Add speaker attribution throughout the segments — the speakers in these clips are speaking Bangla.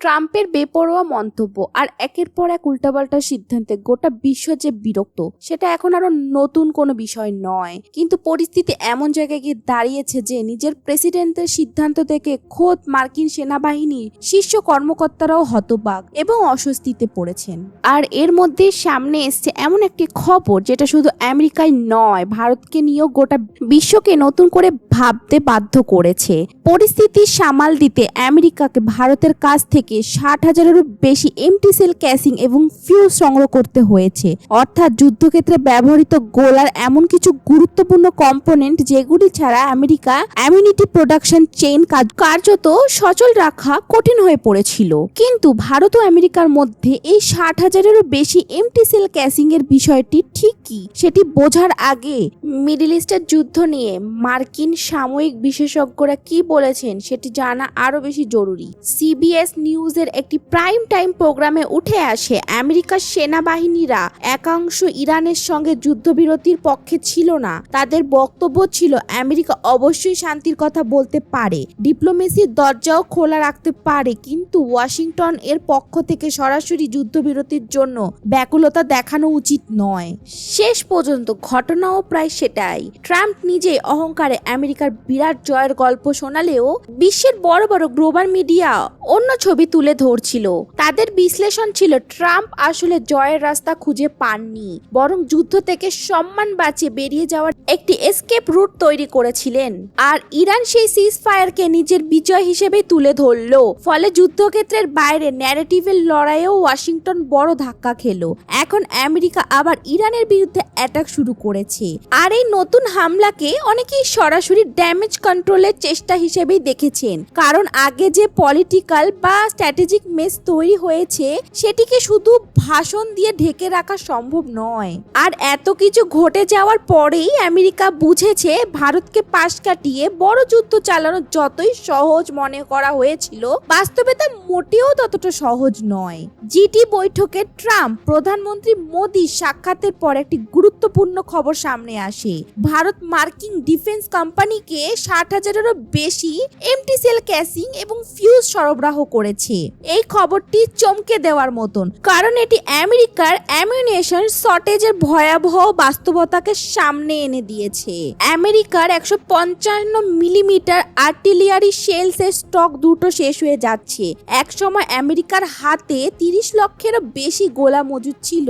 Speaker 1: ট্রাম্পের বেপরোয়া মন্তব্য আর একের পর এক উল্টাপাল্টা সিদ্ধান্তে গোটা বিশ্ব যে বিরক্ত সেটা এখন আরো নতুন কোনো বিষয় নয়, কিন্তু পরিস্থিতি এমন জায়গায় গিয়ে দাঁড়িয়েছে যে নিজের প্রেসিডেন্টের সিদ্ধান্ত থেকে খোদ মার্কিন সেনাবাহিনীর শীর্ষ কর্মকর্তারাও হতবাক এবং অস্বস্তিতে পড়েছেন। আর এর মধ্যে সামনে এসছে এমন একটি খবর যেটা শুধু আমেরিকায় নয়, ভারতকে নিয়েও গোটা বিশ্বকে নতুন করে ভাবতে বাধ্য করেছে। পরিস্থিতি সামাল দিতে আমেরিকাকে ভারতের কাছ থেকে 60,000-এরও বেশি এমটি সেল ক্যাসিং এবং ফিউজ সংগ্রহ করতে হয়েছে, অর্থাৎ যুদ্ধক্ষেত্রে ব্যবহৃত গোলার এমন কিছু গুরুত্বপূর্ণ কম্পোনেন্ট যেগুলি ছাড়া আমেরিকা অ্যামিউনিটি প্রোডাকশন চেইন কার্যত সচল রাখা কঠিন হয়ে পড়েছিল। কিন্তু ভারত ও আমেরিকার মধ্যে এই 60,000-এরও বেশি এমটি সেল ক্যাসিং এর বিষয়টি ঠিক কি সেটি বোঝার আগে মিডল ইস্টের যুদ্ধ নিয়ে মার্কিন সাময়িক বিশেষজ্ঞরা কি বলেছেন সেটি জানা আরো বেশি জরুরি। সিবিএস নিউজের একটি প্রাইম টাইম প্রোগ্রামে উঠে আসে আমেরিকার সেনাবাহিনীরা একাংশ ইরানের সঙ্গে যুদ্ধবিরতির পক্ষে ছিল না। তাদের বক্তব্য ছিল আমেরিকা অবশ্যই শান্তির কথা বলতে পারে, ডিপ্লোমেসির দরজাও খোলা রাখতে পারে, কিন্তু ওয়াশিংটন এর পক্ষ থেকে সরাসরি যুদ্ধবিরতির জন্য ব্যাকুলতা দেখানো উচিত নয়। শেষ পর্যন্ত ঘটনাও প্রায় সেটাই। ট্রাম্প নিজে অহংকারে আমেরিকার বিরাট জয়ের গল্প শোনালেও বিশ্বের বড় বড় গ্লোবাল মিডিয়া অন্য ছবি তুলে ধরছিল। তাদের বিশ্লেষণ ছিল ট্রাম্প আসলে জয়ের রাস্তা খুঁজে পাননি, বরং যুদ্ধ থেকে সম্মান বাঁচিয়ে বেরিয়ে যাওয়ার একটি এসকেপ রুট তৈরি করেছিলেন। আর ইরান সেই সিজ ফায়ারকে নিজের বিজয় হিসেবে তুলে ধরলো। ফলে যুদ্ধক্ষেত্রের বাইরে ন্যারেটিভের লড়াইয়েও ওয়াশিংটন বড় ধাক্কা খেলো। এখন আমেরিকা আবার ইরানের বিরুদ্ধে অ্যাটাক শুরু করেছে। আর এই নতুন হামলাকে অনেকেই সরাসরি ড্যামেজ কন্ট্রোলের চেষ্টা হিসেবেই দেখেছেন, কারণ আগে যে পলিটিক্যাল বা স্ট্র্যাটেজিক মেস তৈরি হয়েছে সেটিকে শুধু ভাষণ দিয়ে ঢেকে রাখা সম্ভব নয়। আর এত কিছু ঘটে যাওয়ার পরেই আমেরিকা বুঝেছে ভারতকে পাশ কাটিয়ে বড় যুদ্ধ চালানো যতই সহজ মনে করা হয়েছিল, বাস্তবে তা মোটেও ততটা সহজ নয়। জিটি বৈঠকে ট্রাম্প প্রধানমন্ত্রী মোদির সাক্ষাতের পর একটি গুরুত্বপূর্ণ খবর সামনে আসে। ভারত মার্কিন ডিফেন্স কোম্পানিকে 60,000-এরও বেশি এমটি সেল ক্যাসিং এবং ফিউজ সরবরাহ করেছে। এই খবরটি চমকে দেওয়ার মতন, কারণ এটি আমেরিকার অ্যামিউনিশন শর্টেজের ভয়াবহ বাস্তবতাকে সামনে এনে দিয়েছে। আমেরিকার 155 মিলিমিটার আর্টিলারি শেলসের স্টক দ্রুত শেষ হয়ে যাচ্ছে। একসময় আমেরিকার হাতে 30 লক্ষেরও বেশি গোলা মজুদ ছিল,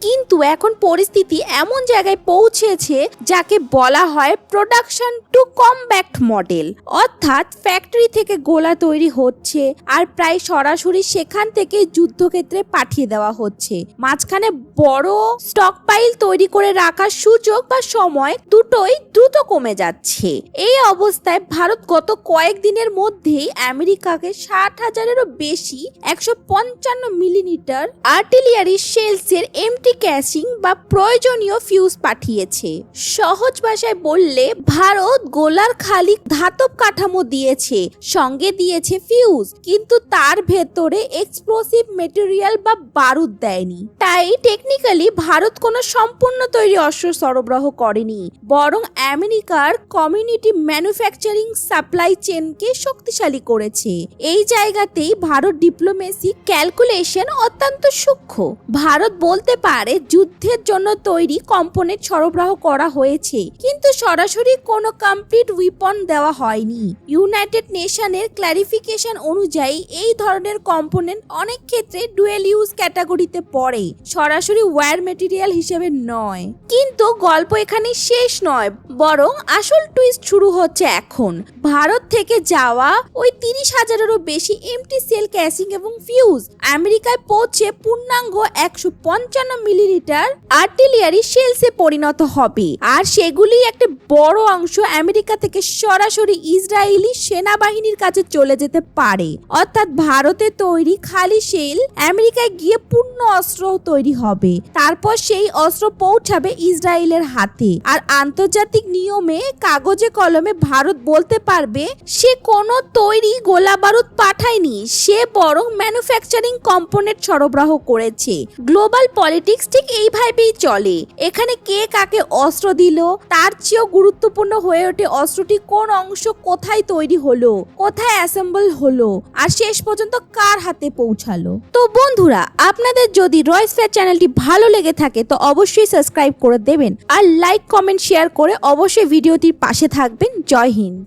Speaker 1: কিন্তু এখন পরিস্থিতি এমন জায়গায় পৌঁছেছে যাকে বলা হয় প্রোডাকশন টু কমব্যাক্ট মডেল, অর্থাৎ ফ্যাক্টরি থেকে গোলা তৈরি হচ্ছে আর প্রায় সরাসরি সেখান থেকে যুদ্ধক্ষেত্রে পাঠিয়ে দেওয়া হচ্ছে। মাঝখানে বড় স্টকপাইল তৈরি করে রাখার সুযোগ বা সময় দুটোই দ্রুত কমে যাচ্ছে। এই অবস্থায় ভারত গত কয়েকদিনের মধ্যেই আমেরিকাকে 60,000-এরও বেশি 155 মিলিমিটার আর্টিলারি শেলসের এমটি ক্যাসিং বা প্রয়োজনীয় ফিউজ পাঠিয়েছে। সহজ ভাষায় বললে ভারত গোলার খালি ধাতব কাঠামো দিয়েছে, সঙ্গে দিয়েছে ফিউজ, কিন্তু তার ভেতরে এক্সপ্লোসিভ মেটেরিয়াল বা বারুদ দেয়নি। তাই টেকনিক্যালি ভারত কোনো সম্পূর্ণ তৈরি অস্ত্র সরবরাহ করেনি, বরং আমেরিকার কমিউনিটি ম্যানুফ্যাকচারিং সাপ্লাই চেনকে শক্তিশালী করেছে। এই জায়গাতেই ভারত ডিপ্লোমেসি ক্যালকুলেশন অত্যন্ত সূক্ষ্ম। ভারত বলতে পারে যুদ্ধের জন্য তৈরি কম্পোনেন্ট সরবরাহ করা হয়েছে, কিন্তু সরাসরি কোনো কমপ্লিট উইপন দেওয়া হয়নি। ইউনাইটেড নেশনের ক্লারিফিকেশন অনুযায়ী এই ধরনের কম্পোনেন্ট অনেক ক্ষেত্রে ডুয়েল ইউজ ক্যাটাগরিতে পড়ে, সরাসরি ওয়্যার মেটেরিয়াল হিসেবে নয়। কিন্তু গল্প এখানে শেষ নয়, বরং আসল টুইস্ট শুরু হচ্ছে এখন। ভারত থেকে যাওয়া ওই 30,000-এরও বেশি এমটি সেল ক্যাসিং এবং ফিউজ আমেরিকায় পৌঁছে পূর্ণাঙ্গ 155 মিলিমিটার আর্টিলারি শেলসে পরিণত হবে। আর সেগুলি একটা বড় অংশ আমেরিকা থেকে সরাসরি ইসরায়েলি সেনাবাহিনীর কাছে চলে যেতে পারে, অর্থাৎ ভারতে তৈরি খালি শেল আমেরিকায় গিয়ে পূর্ণ অস্ত্র তৈরি হবে। তারপর সেই অস্ত্র পৌঁছাবে ইসরায়েলের হাতে। আর আন্তর্জাতিক নিয়মে কাগজে কলমে ভারত বলতে পারবে সে কোনো তৈরি গোলা বারুদ পাঠায়নি, সে বরং ম্যানুফ্যাকচারিং কম্পোনেন্ট সরবরাহ করেছে। গ্লোবাল পলিটিক্স পলিটিক্স ঠিক এইভাবেই চলে। এখানে কে কাকে অস্ত্র দিল তার চেয়েও গুরুত্বপূর্ণ হয়ে ওঠে অস্ত্রটি কোন অংশ কোথায় তৈরি হলো, কোথায় অ্যাসেম্বল হলো, আর শেষ পর্যন্ত কার হাতে পৌঁছালো। তো বন্ধুরা, আপনাদের যদি রয়েস ফেয়ার চ্যানেলটি ভালো লেগে থাকে তো অবশ্যই সাবস্ক্রাইব করে দেবেন আর লাইক কমেন্ট শেয়ার করে অবশ্যই ভিডিওটির পাশে থাকবেন। জয় হিন্দ।